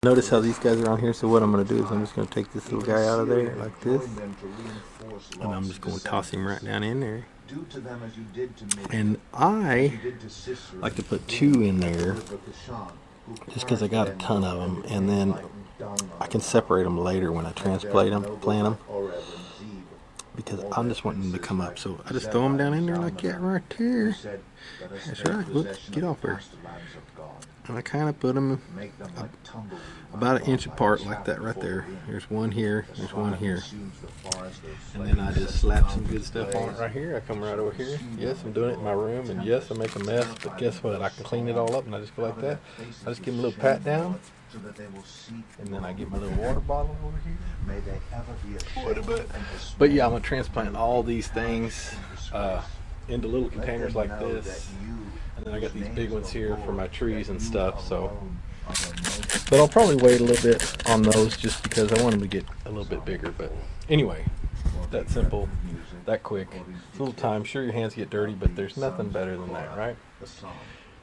Notice how these guys are on here, so what I'm going to do is I'm just going to take this little guy out of there like this, and I'm just going to toss him right down in there. And I like to put 2 in there just because I got a ton of them, and then I can separate them later when I transplant them, because I'm just wanting them to come up. So I just throw them down in there like that right there. That's right. Look, get off there. And I kind of put them about 1 inch apart like that right there. There's one here, there's one here. And then I just slap some good stuff on it right here. I come right over here. Yes, I'm doing it in my room, and yes, I make a mess, but guess what? I can clean it all up, and I just go like that. I just give them a little pat down, and then I get my little water bottle over here. But yeah, I'm going to transplant all these things into little containers like this. And then I got these big ones here for my trees and stuff, so. But I'll probably wait a little bit on those just because I want them to get a little bit bigger. But anyway, that simple, that quick. It's a little time. Sure, your hands get dirty, but there's nothing better than that, right?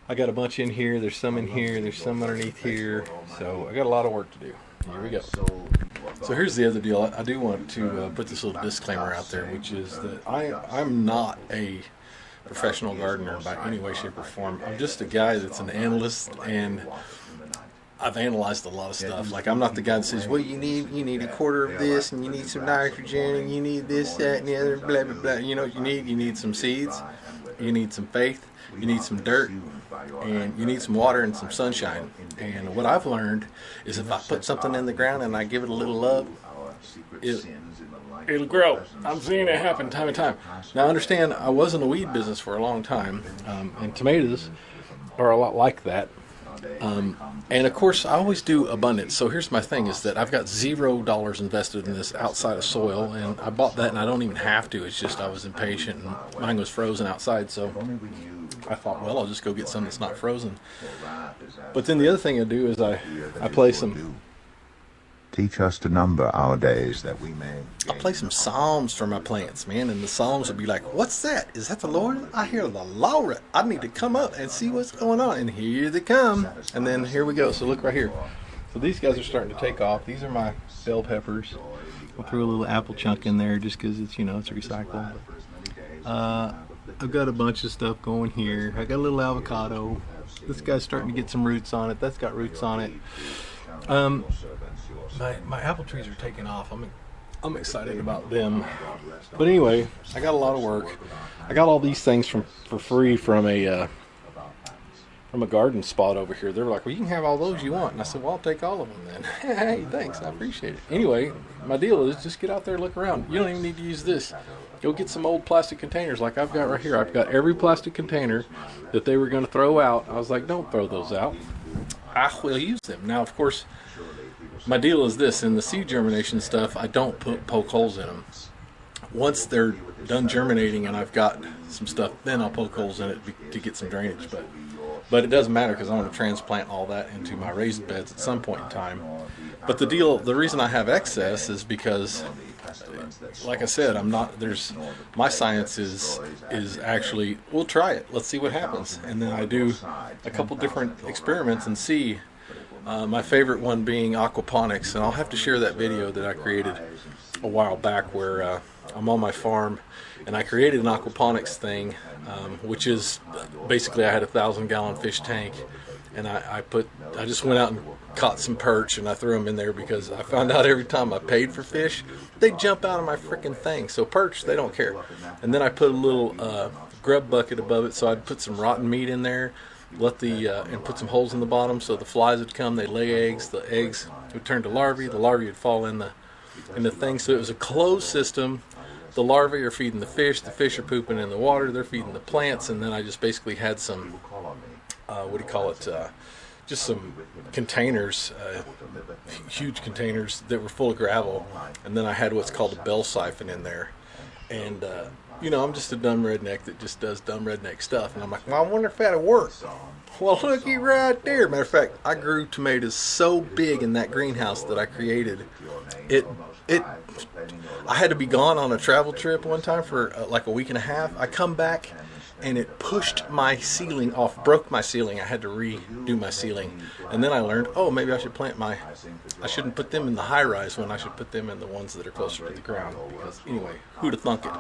I got a bunch in here. There's some in here. There's some underneath here. So I got a lot of work to do. Here we go. So here's the other deal. I do want to put this little disclaimer out there, which is that I'm not a professional gardener by any way, shape, or form. I'm just a guy that's an analyst, and I've analyzed a lot of stuff. Like, I'm not the guy that says, well, you need 1/4 of this, and you need some nitrogen, and you need this, that, and the other, blah, blah, blah. You know what you need? You need some seeds, you need some faith, you need some dirt, and you need some water and some sunshine. And what I've learned is if I put something in the ground and I give it a little love, it'll grow. I'm seeing it happen time and time. Now, understand, I was in the weed business for a long time, and tomatoes are a lot like that. And of course, I always do abundance. So here's my thing: is that I've got $0 invested in this outside of soil, and I bought that, and I don't even have to. It's just I was impatient, and mine was frozen outside, so I thought, well, I'll just go get some that's not frozen. But then the other thing I do is I play some. Teach us to number our days that we may. I play some psalms for my plants, man, and the psalms will be like, what's that? Is that the Lord? I hear the Lord. I need to come up and see what's going on. And here they come. And then here we go. So look right here. So these guys are starting to take off. These are my bell peppers. I'll throw a little apple chunk in there just because it's, it's recycled. I've got a bunch of stuff going here. I got a little avocado. This guy's starting to get some roots on it. That's got roots on it. My apple trees are taking off. I'm excited about them. But anyway, I got a lot of work. I got all these things for free from a garden spot over here. They were like, well, you can have all those you want. And I said, well, I'll take all of them then. Hey, thanks. I appreciate it. Anyway, my deal is just get out there and look around. You don't even need to use this. Go get some old plastic containers like I've got right here. I've got every plastic container that they were going to throw out. I was like, don't throw those out. I will use them. Now, of course, my deal is this: in the seed germination stuff, I don't poke holes in them. Once they're done germinating and I've got some stuff, then I'll poke holes in it to get some drainage. But it doesn't matter because I want to transplant all that into my raised beds at some point in time. But the reason I have excess is because, like I said, my science is actually, we'll try it. Let's see what happens. And then I do a couple different experiments and see. My favorite one being aquaponics, and I'll have to share that video that I created a while back where I'm on my farm and I created an aquaponics thing, which is basically I had a 1,000-gallon fish tank, and I just went out and caught some perch and I threw them in there because I found out every time I paid for fish, they jump out of my freaking thing. So perch, they don't care. And then I put a little grub bucket above it, so I'd put some rotten meat in there. And put some holes in the bottom so the flies would come, they'd lay eggs, the eggs would turn to larvae, the larvae would fall in the thing. So it was a closed system. The larvae are feeding the fish are pooping in the water, they're feeding the plants, and then I just basically had some just some containers, huge containers that were full of gravel, and then I had what's called a bell siphon in there. And I'm just a dumb redneck that just does dumb redneck stuff. And I'm like, well, I wonder if that'll work. Well, looky right there. Matter of fact, I grew tomatoes so big in that greenhouse that I created. I had to be gone on a travel trip one time for like a week and a half. I come back and it pushed my ceiling off, broke my ceiling. I had to redo my ceiling. And then I learned, oh, maybe I should I shouldn't put them in the high-rise one. I should put them in the ones that are closer to the ground. Because, anyway, who'd have thunk it?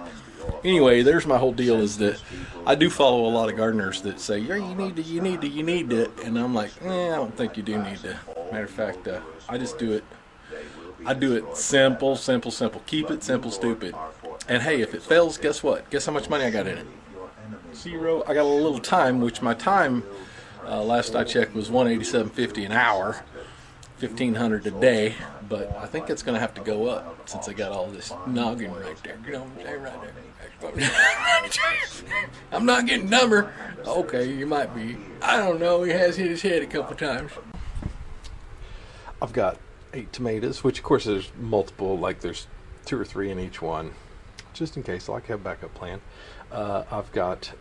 Anyway, there's my whole deal, is that I do follow a lot of gardeners that say, yeah, you need to. And I'm like, I don't think you do need to. Matter of fact, I just do it. I do it simple. Keep it simple, stupid. And hey, if it fails, guess what? Guess how much money I got in it? 0. I got a little time, which my time, last I checked, was $187.50 an hour, $1,500 a day. But I think it's going to have to go up since I got all this noggin right there. You know what I'm saying? Right there. I'm not getting dumber. Okay, you might be. I don't know. He has hit his head a couple times. I've got 8 tomatoes, which of course there's multiple, like there's 2 or 3 in each one, just in case I like to have a backup plan. I've got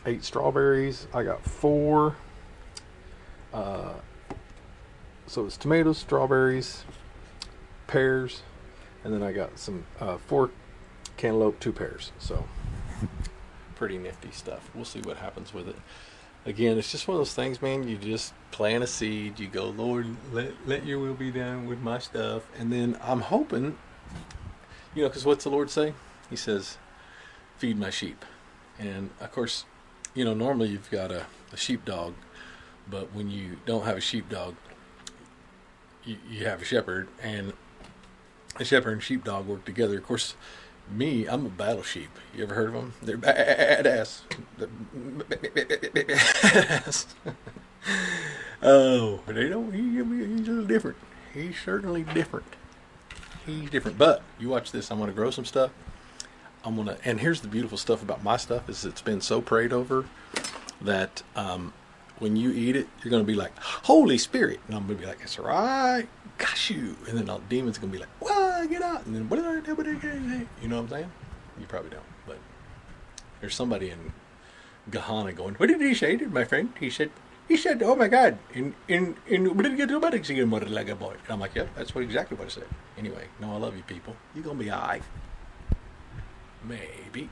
8 strawberries. I got 4. So it's tomatoes, strawberries, pears, and then I got some 4 cantaloupe, 2 pears. So pretty nifty stuff. We'll see what happens with it. Again, it's just one of those things, man. You just plant a seed. You go, Lord, let your will be done with my stuff. And then I'm hoping, because what's the Lord say? He says, feed my sheep. And, of course, normally you've got a sheepdog. But when you don't have a sheepdog, you have a shepherd. And a shepherd and sheepdog work together. Of course, I'm a battle sheep. You ever heard of them? They're badass. Badass. Oh, but he's a little different. He's certainly different. He's different. But you watch this. I'm going to grow some stuff. And here's the beautiful stuff about my stuff is it's been so prayed over that when you eat it, you're going to be like, Holy Spirit. And I'm going to be like, that's right. Got you. And then all the demons are going to be like, well, get out. And then, what did I do? You know what I'm saying? You probably don't. But there's somebody in Gahana going, what did he say, my friend? He said, oh my God, in what did he get to about it? And I'm like, yep, that's exactly what I said. Anyway, no, I love you people. You're going to be all right. Maybe.